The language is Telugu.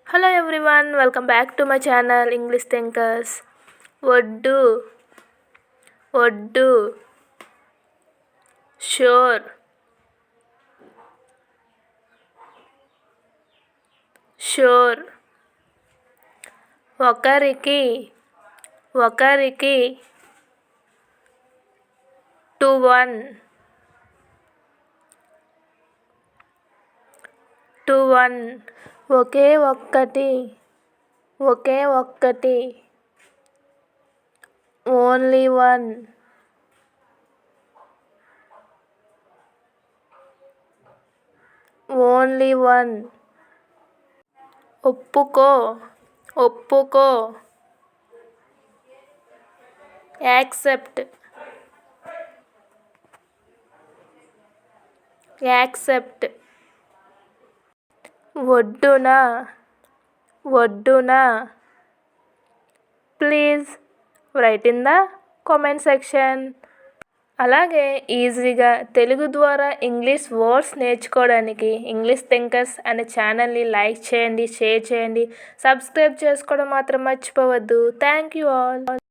Hello everyone, welcome back to my channel English Thinkers. Oddu, oddu, sure, sure, ఒకరికి ఒకరికి to one, to one, ఒకే ఒక్కటి ఒకే ఒక్కటి ఓన్లీ వన్ ఓన్లీ వన్ ఒప్పుకో ఒప్పుకో యాక్సెప్ట్ యాక్సెప్ట్ ఒడ్డున ఒడ్డున please right in the comment section. అలాగే ఈజీగా తెలుగు ద్వారా ఇంగ్లీష్ వర్డ్స్ నేర్చుకోవడానికి ఇంగ్లీష్ థింకర్స్ అనే ఛానల్ని లైక్ చేయండి, షేర్ చేయండి, సబ్స్క్రైబ్ చేసుకోవడం మాత్రం మర్చిపోవద్దు. Thank you all.